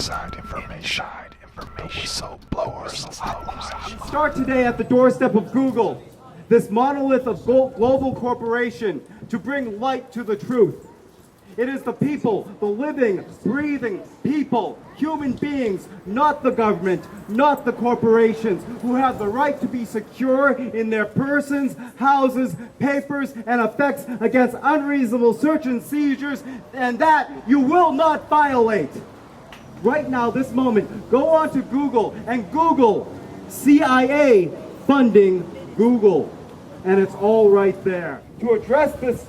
inside information. Whistleblowers. Start today at the doorstep of Google, this monolith of global corporation, to bring light to the truth. It is the people, the living, breathing people, human beings, not the government, not the corporations, who have the right to be secure in their persons, houses, papers, and effects against unreasonable search and seizures, and that you will not violate. Right now, this moment, go on to Google and Google CIA funding Google. And it's all right there. To address this,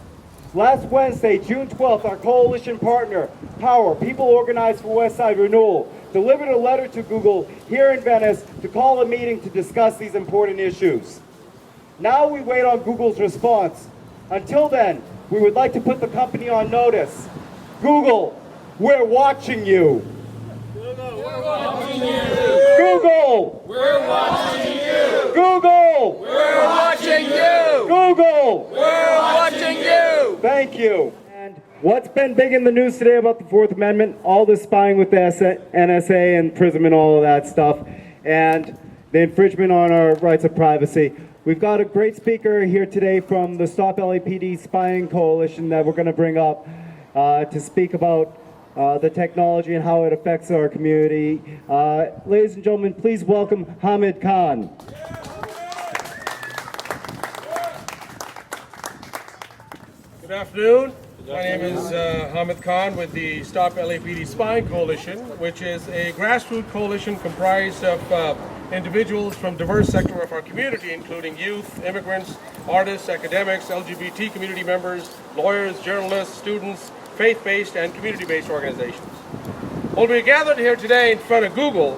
last Wednesday, June 12th, our coalition partner, Power, People Organized for Westside Renewal, delivered a letter to Google here in Venice to call a meeting to discuss these important issues. Now we wait on Google's response. Until then, we would like to put the company on notice. Google, we're watching you. Google, we're watching you. Google, We're watching you. Google, We're watching you. Google. We're watching you. Thank you. And what's been big in the news today about the Fourth Amendment? All the spying with the NSA and PRISM and all of that stuff, and the infringement on our rights of privacy. We've got a great speaker here today from the Stop LAPD Spying Coalition that we're going to bring up to speak about the technology and how it affects our community. Ladies and gentlemen, please welcome Hamid Khan. Good afternoon. My name is Hamid Khan with the Stop LAPD Spying Coalition, which is a grassroots coalition comprised of individuals from diverse sectors of our community, including youth, immigrants, artists, academics, LGBT community members, lawyers, journalists, students, faith-based and community-based organizations. Well, we gathered here today in front of Google,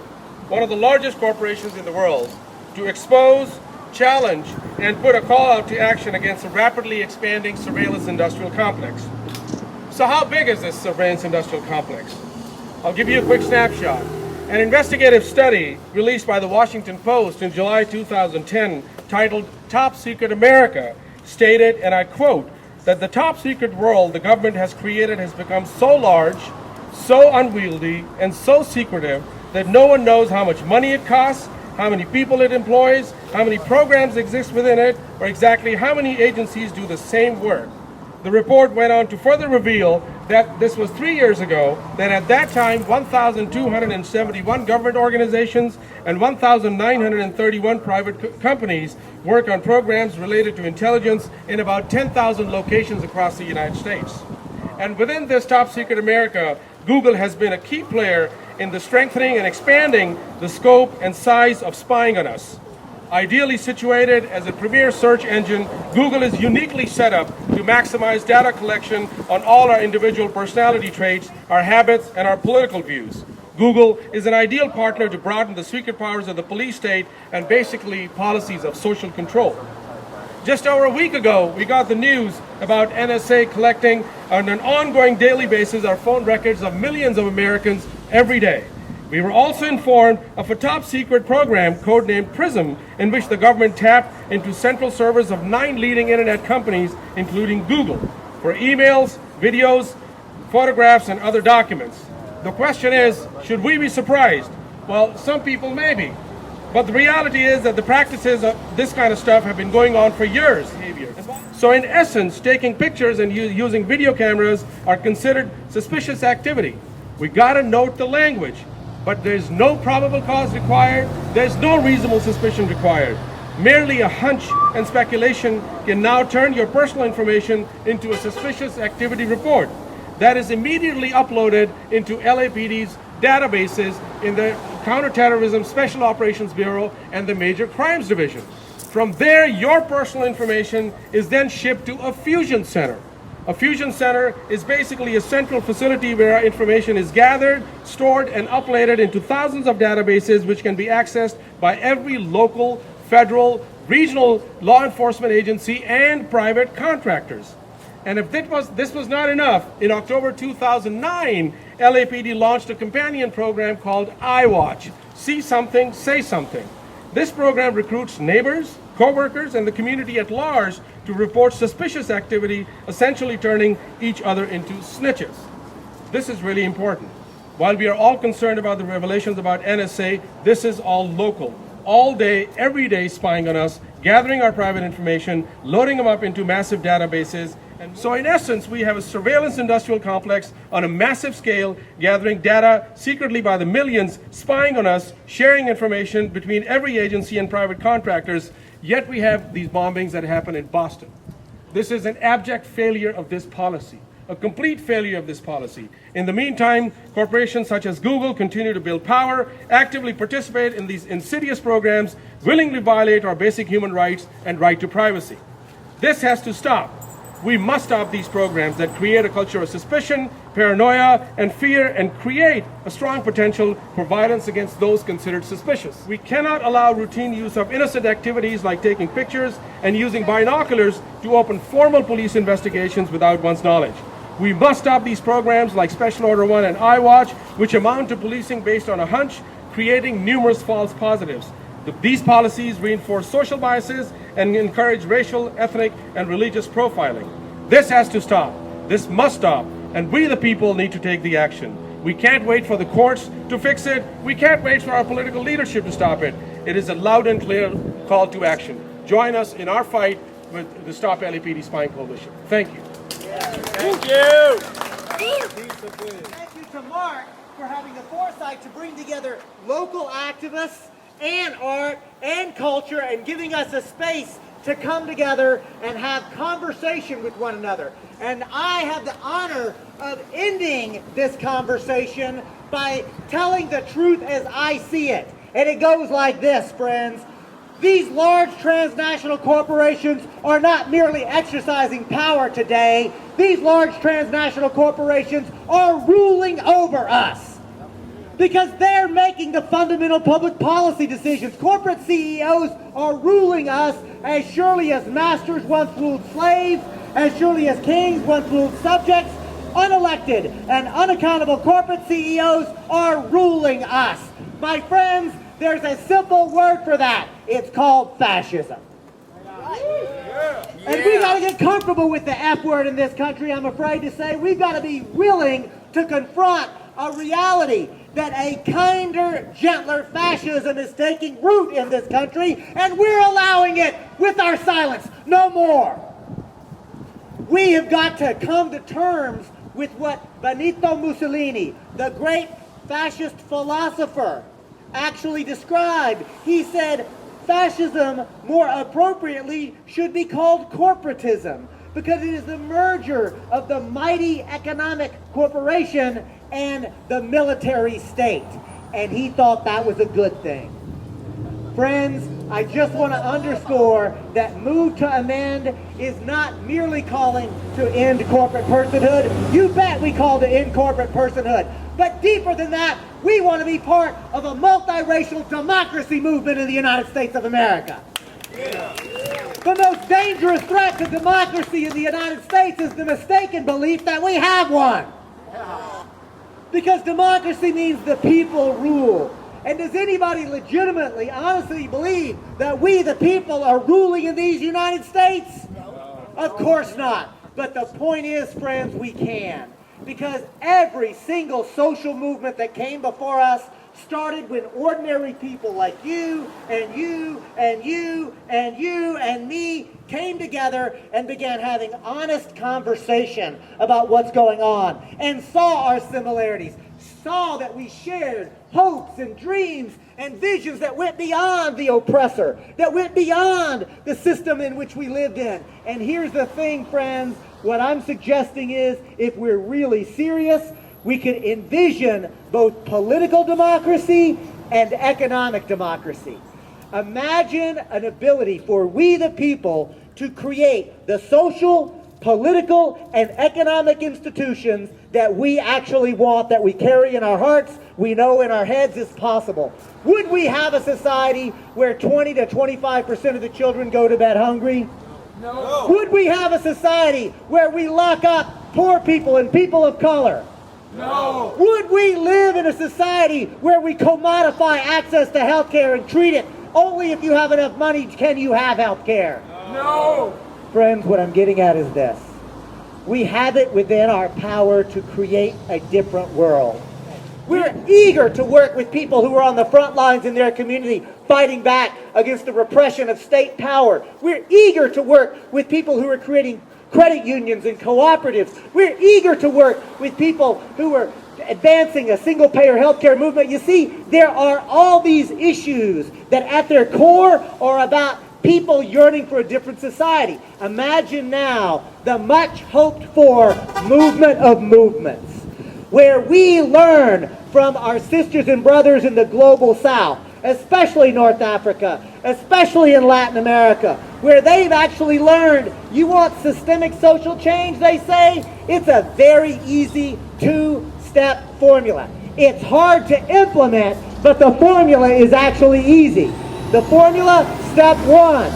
one of the largest corporations in the world, to expose, challenge, and put a call out to action against a rapidly expanding surveillance industrial complex. So how big is this surveillance industrial complex? I'll give you a quick snapshot. An investigative study released by the Washington Post in July 2010, titled Top Secret America, stated, and I quote, that the top secret world the government has created has become so large, so unwieldy, and so secretive that no one knows how much money it costs, how many people it employs, how many programs exist within it, or exactly how many agencies do the same work. The report went on to further reveal that this was 3 years ago, that at that time 1,271 government organizations and 1,931 private companies work on programs related to intelligence in about 10,000 locations across the United States. And within this top secret America, Google has been a key player in the strengthening and expanding the scope and size of spying on us. Ideally situated as a premier search engine, Google is uniquely set up to maximize data collection on all our individual personality traits, our habits, and our political views. Google is an ideal partner to broaden the secret powers of the police state and basically policies of social control. Just over a week ago, we got the news about NSA collecting on an ongoing daily basis our phone records of millions of Americans every day. We were also informed of a top secret program codenamed PRISM, in which the government tapped into central servers of 9 leading internet companies, including Google, for emails, videos, photographs, and other documents. The question is, should we be surprised? Well, some people may be. But the reality is that the practices of this kind of stuff have been going on for years. So in essence, taking pictures and using video cameras are considered suspicious activity. We gotta note the language. But there's no probable cause required, there's no reasonable suspicion required. Merely a hunch and speculation can now turn your personal information into a suspicious activity report that is immediately uploaded into LAPD's databases in the Counterterrorism Special Operations Bureau and the Major Crimes Division. From there, your personal information is then shipped to a fusion center. A fusion center is basically a central facility where our information is gathered, stored, and uploaded into thousands of databases which can be accessed by every local, federal, regional law enforcement agency and private contractors. And if this was not enough, in October 2009, LAPD launched a companion program called iWatch, See Something, Say Something. This program recruits neighbors, co-workers, and the community at large to report suspicious activity, essentially turning each other into snitches. This is really important. While we are all concerned about the revelations about NSA, this is all local. All day, every day spying on us, gathering our private information, loading them up into massive databases. And so in essence, we have a surveillance industrial complex on a massive scale, gathering data secretly by the millions, spying on us, sharing information between every agency and private contractors. Yet we have these bombings that happen in Boston. This is an abject failure of this policy, a complete failure of this policy. In the meantime, corporations such as Google continue to build power, actively participate in these insidious programs, willingly violate our basic human rights and right to privacy. This has to stop. We must stop these programs that create a culture of suspicion, paranoia, and fear, and create a strong potential for violence against those considered suspicious. We cannot allow routine use of innocent activities like taking pictures and using binoculars to open formal police investigations without one's knowledge. We must stop these programs like Special Order 1 and iWatch, which amount to policing based on a hunch, creating numerous false positives. These policies reinforce social biases and encourage racial, ethnic, and religious profiling. This has to stop. This must stop. And we, the people, need to take the action. We can't wait for the courts to fix it. We can't wait for our political leadership to stop it. It is a loud and clear call to action. Join us in our fight with the Stop LAPD Spying Coalition. Thank you. Thank you. Thank you to Mark for having the foresight to bring together local activists and art and culture and giving us a space to come together and have conversation with one another. And I have the honor of ending this conversation by telling the truth as I see it. And it goes like this, friends. These large transnational corporations are not merely exercising power today. These large transnational corporations are ruling over us because they're making the fundamental public policy decisions. Corporate CEOs are ruling us as surely as masters once ruled slaves, as surely as kings once ruled subjects. Unelected and unaccountable corporate CEOs are ruling us. My friends, there's a simple word for that. It's called fascism. And we got to get comfortable with the F word in this country, I'm afraid to say. We've got to be willing to confront a reality that a kinder, gentler fascism is taking root in this country, and we're allowing it with our silence. No more. We have got to come to terms with what Benito Mussolini, the great fascist philosopher, actually described. He said fascism, more appropriately, should be called corporatism because it is the merger of the mighty economic corporation and the military state. And he thought that was a good thing. Friends, I just want to underscore that Move to Amend is not merely calling to end corporate personhood. You bet we call to end corporate personhood. But deeper than that, we want to be part of a multiracial democracy movement in the United States of America. The most dangerous threat to democracy in the United States is the mistaken belief that we have one. Because democracy means the people rule. And does anybody legitimately, honestly believe that we, the people, are ruling in these United States? No. Of course not. But the point is, friends, we can. Because every single social movement that came before us started when ordinary people like you and you and you and you and me came together and began having honest conversation about what's going on and saw our similarities, saw that we shared hopes and dreams and visions that went beyond the oppressor, that went beyond the system in which we lived in. And here's the thing, friends, what I'm suggesting is if we're really serious, we can envision both political democracy and economic democracy. Imagine an ability for we the people to create the social, political, and economic institutions that we actually want, that we carry in our hearts, we know in our heads is possible. Would we have a society where 20 to 25% of the children go to bed hungry? No. Would we have a society where we lock up poor people and people of color? No. Would we live in a society where we commodify access to health care and treat it only if you have enough money can you have health care? No. Friends, what I'm getting at is this. We have it within our power to create a different world. We're eager to work with people who are on the front lines in their community fighting back against the repression of state power. We're eager to work with people who are creating credit unions and cooperatives. We're eager to work with people who are advancing a single-payer healthcare movement. You see, there are all these issues that at their core are about people yearning for a different society. Imagine now the much hoped-for movement of movements, where we learn from our sisters and brothers in the global south, especially North Africa, especially in Latin America, where they've actually learned, you want systemic social change, they say? It's a very easy two-step formula. It's hard to implement, but the formula is actually easy. The formula, step one,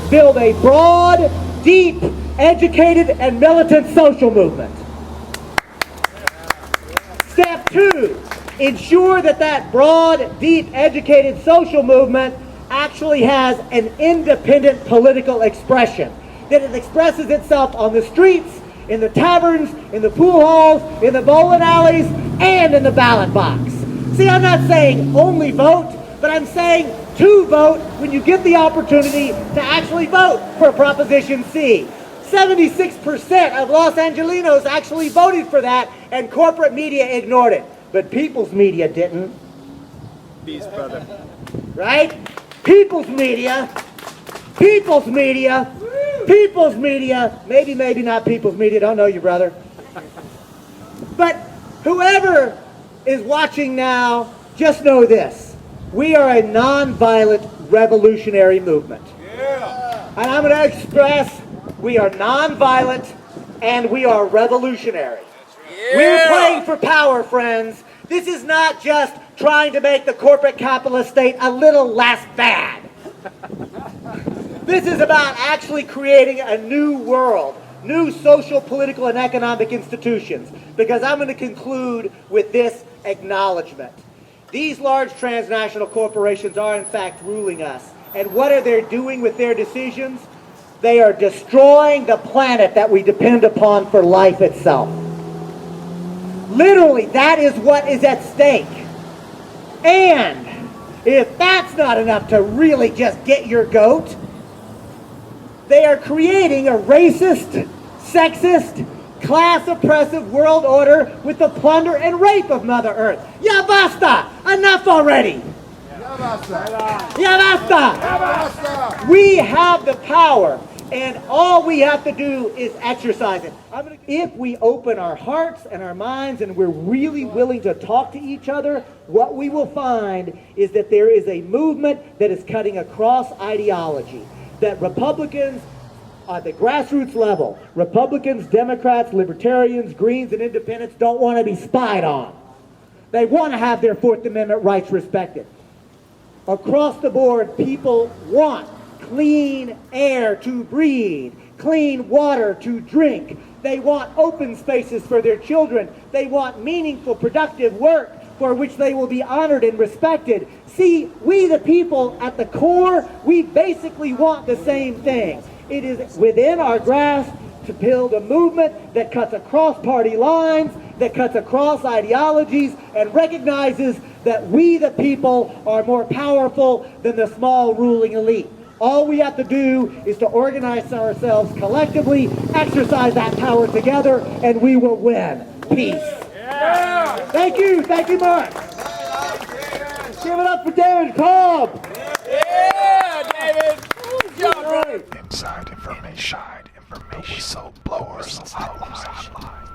build a broad, deep, educated, and militant social movement. Step two, ensure that that broad, deep, educated social movement actually has an independent political expression, that it expresses itself on the streets, in the taverns, in the pool halls, in the bowling alleys, and in the ballot box. See, I'm not saying only vote, but I'm saying to vote when you get the opportunity to actually vote for Proposition C. 76% of Los Angelinos actually voted for that, and corporate media ignored it. But people's media didn't. Peace, brother. Right? People's media, maybe not people's media, don't know you, brother. But whoever is watching now, just know this. We are a non-violent revolutionary movement. Yeah. And I'm going to express we are non-violent and we are revolutionary. Yeah. We're playing for power, friends. This is not just trying to make the corporate capitalist state a little less bad. This is about actually creating a new world, new social, political, and economic institutions. Because I'm going to conclude with this acknowledgement. These large transnational corporations are in fact ruling us. And what are they doing with their decisions? They are destroying the planet that we depend upon for life itself. Literally, that is what is at stake. And if that's not enough to really just get your goat, they are creating a racist, sexist, class-oppressive world order with the plunder and rape of Mother Earth. Ya basta! Enough already! Ya basta! Ya basta! Ya basta! We have the power, and all we have to do is exercise it. If we open our hearts and our minds and we're really willing to talk to each other, what we will find is that there is a movement that is cutting across ideology. That Republicans, at the grassroots level, Republicans, Democrats, Libertarians, Greens, and Independents don't want to be spied on. They want to have their Fourth Amendment rights respected. Across the board, people want clean air to breathe, clean water to drink. They want open spaces for their children. They want meaningful, productive work for which they will be honored and respected. See, we the people at the core, we basically want the same thing. It is within our grasp to build a movement that cuts across party lines, that cuts across ideologies, and recognizes that we the people are more powerful than the small ruling elite. All we have to do is to organize ourselves collectively, exercise that power together, and we will win. Peace. Yeah. Thank you much. Give it up for David Cobb. Yeah, David. Good job, brother. Inside information. Whistleblowers hotline.